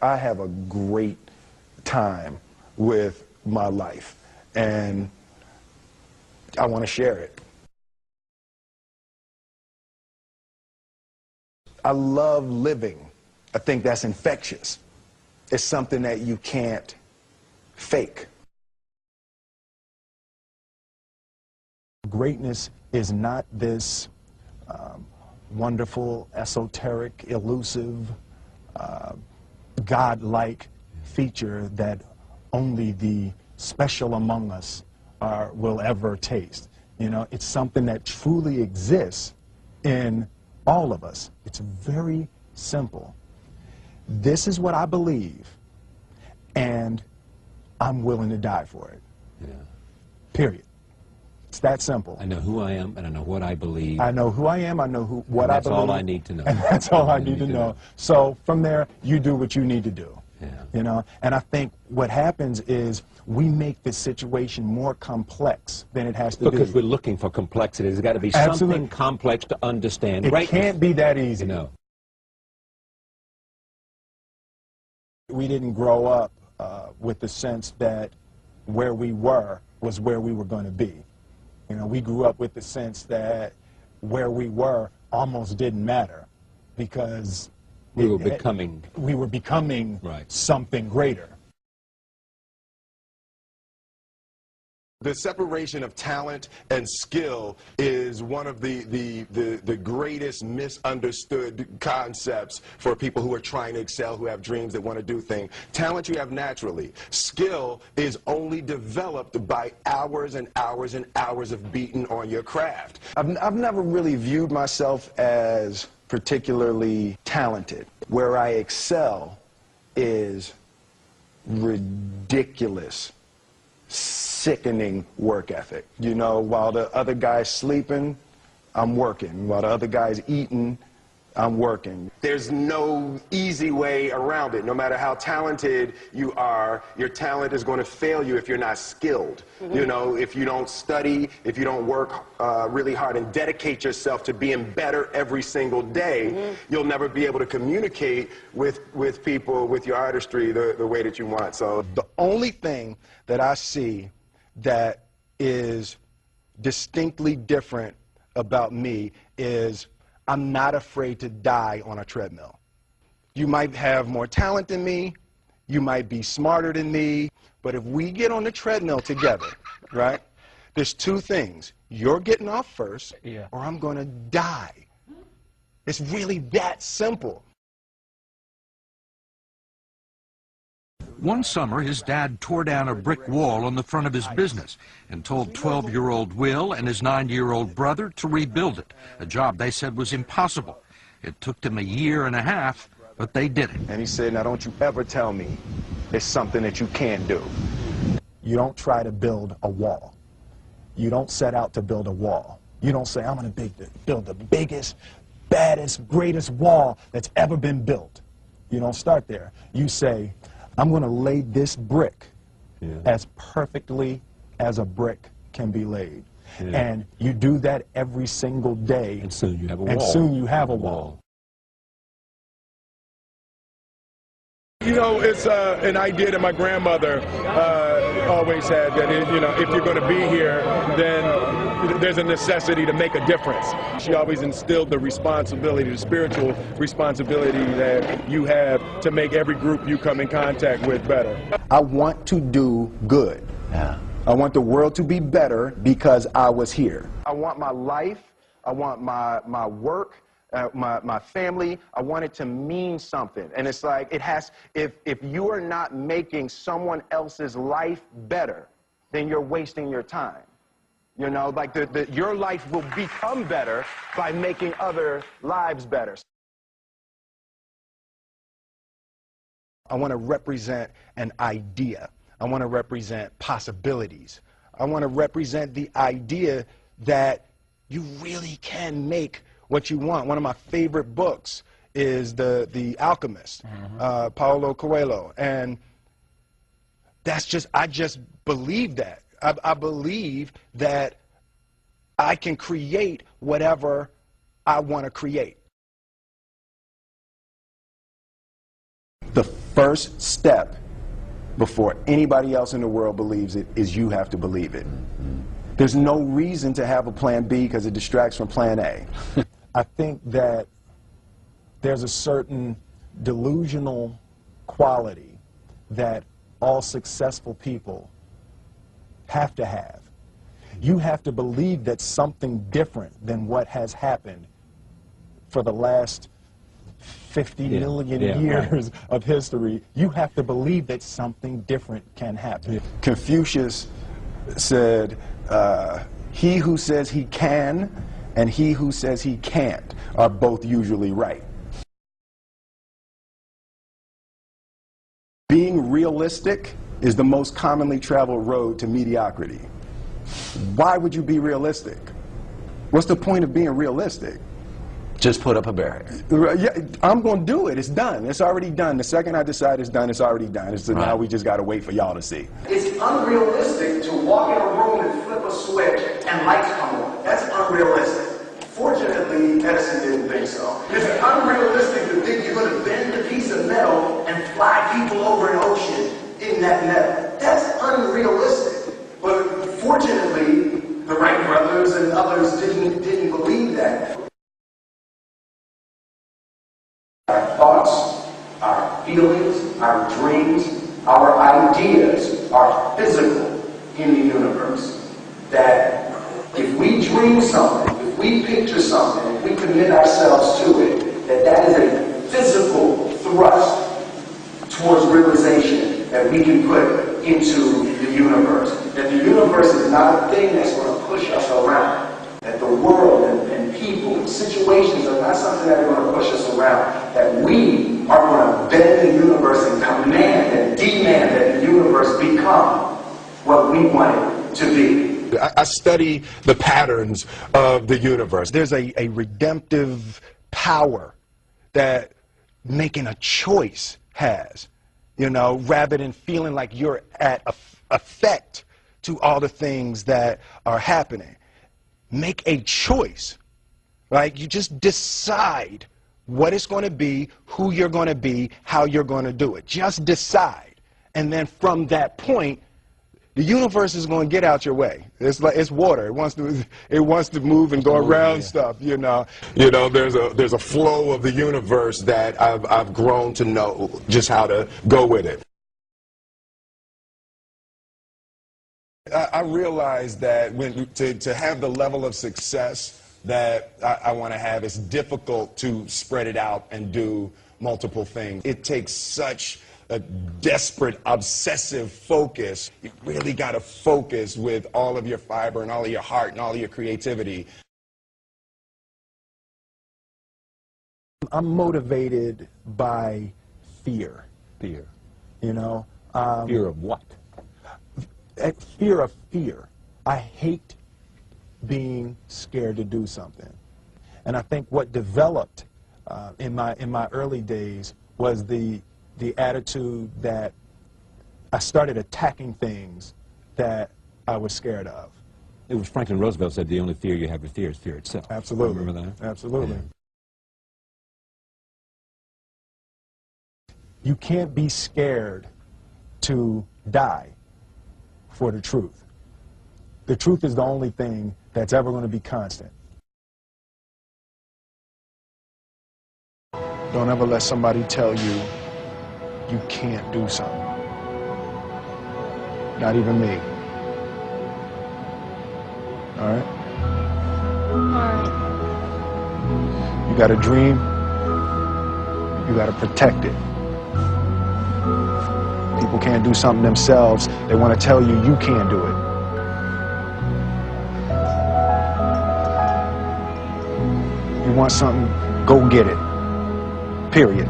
I have a great time with my life, and I want to share it. I love living. I think that's infectious. It's something that you can't fake. Greatness is not this wonderful, esoteric, elusive, God-like feature that only the special among us will ever taste. You know, it's something that truly exists in all of us. It's very simple. This is what I believe, and I'm willing to die for it. Yeah. Period. It's that simple. I know who I am, and I know what I believe. I know who I am, I know what I believe. That's all I need to know. And that's all I need to know. So from there, you do what you need to do. Yeah. You know, and I think what happens is we make this situation more complex than it has to be. Because we're looking for complexity. There's got to be something complex to understand. It can't be that easy. You know. We didn't grow up with the sense that where we were was where we were going to be. You know, we grew up with the sense that where we were almost didn't matter because we were becoming right. Something greater. The separation of talent and skill is one of the greatest misunderstood concepts for people who are trying to excel, who have dreams, that want to do things. Talent you have naturally. Skill is only developed by hours and hours and hours of beating on your craft. I've never really viewed myself as particularly talented. Where I excel is ridiculous, sickening work ethic. You know, while the other guy's sleeping, I'm working. While the other guy's eating, I'm working. There's no easy way around it. No matter how talented you are, your talent is going to fail you if you're not skilled. You know, if you don't study, if you don't work really hard and dedicate yourself to being better every single day, you'll never be able to communicate with people, with your artistry, the way that you want. So the only thing that I see that is distinctly different about me is I'm not afraid to die on a treadmill. You might have more talent than me, you might be smarter than me, but if we get on the treadmill together, right, there's two things. You're getting off first, or I'm going to die. It's really that simple. One summer, his dad tore down a brick wall on the front of his business and told 12-year-old Will and his 9-year-old brother to rebuild it, a job they said was impossible. It took them a year and a half, but they did it. And he said, now don't you ever tell me it's something that you can't do. You don't try to build a wall. You don't set out to build a wall. You don't say, I'm going to build the biggest, baddest, greatest wall that's ever been built. You don't start there. You say, I'm going to lay this brick as perfectly as a brick can be laid. And you do that every single day. And soon you have a wall. And soon you have a wall. you know, it's an idea that my grandmother always had, that, you know, if you're going to be here, then there's a necessity to make a difference. She always instilled the responsibility, the spiritual responsibility that you have to make every group you come in contact with better. I want to do good. Yeah. I want the world to be better because I was here. I want my life, I want my work, my family, I want it to mean something. And it's like, it has, if you are not making someone else's life better, then you're wasting your time. You know, like your life will become better by making other lives better. I want to represent an idea. I want to represent possibilities. I want to represent the idea that you really can make what you want. One of my favorite books is The Alchemist, Paulo Coelho. And that's just, I just believe that. I believe that I can create whatever I want to create. The first step before anybody else in the world believes it is you have to believe it. There's no reason to have a plan B because it distracts from plan A. I think that there's a certain delusional quality that all successful people have to have. You have to believe that something different than what has happened for the last 50 million years of history. You have to believe that something different can happen. Confucius said, he who says he can and he who says he can't are both usually right. Being realistic is the most commonly traveled road to mediocrity. Why would you be realistic? What's the point of being realistic? Just put up a barrier. Yeah, I'm going to do it. It's done. It's already done. The second I decide it's done, it's already done. So now we just got to wait for y'all to see. It's unrealistic to walk in a room and flip a switch and lights come on. That's unrealistic. Fortunately, Edison didn't think so. It's unrealistic to think you're going to bend a piece of metal and fly people over an ocean in that metal. That's unrealistic. But fortunately, the Wright brothers and others didn't believe that. Our thoughts, our feelings, our dreams, our ideas are physical in the universe. That if we dream something, if we picture something, if we commit ourselves to it, that is a physical thrust towards realization that we can put into the universe. That the universe is not a thing that's going to push us around. That the world and people and situations are not something that are going to push us around. That we are going to bend the universe and command and demand that the universe become what we want it to be. I study the patterns of the universe. There's a redemptive power that making a choice has, you know, rather than feeling like you're at effect to all the things that are happening. Make a choice, right? You just decide what it's going to be, who you're going to be, how you're going to do it. Just decide. And then from that point, the universe is going to get out your way. It's like it's water. It wants to move and go around stuff, you know. You know, there's a flow of the universe that I've grown to know just how to go with it. I realize that to have the level of success that I want to have, it's difficult to spread it out and do multiple things. It takes such a desperate, obsessive focus. You really got to focus with all of your fiber and all of your heart and all of your creativity. I'm motivated by fear. Fear. You know? Fear of what? Fear of fear. I hate being scared to do something. And I think what developed in my early days was the attitude that I started attacking things that I was scared of. It was Franklin Roosevelt said the only fear you have to fear is fear itself. Absolutely. Remember that? Absolutely. Yeah. You can't be scared to die for the truth. The truth is the only thing that's ever going to be constant. Don't ever let somebody tell you you can't do something. Not even me. All right? You got a dream, you got to protect it. People can't do something themselves. They want to tell you you can't do it. You want something, go get it. Period.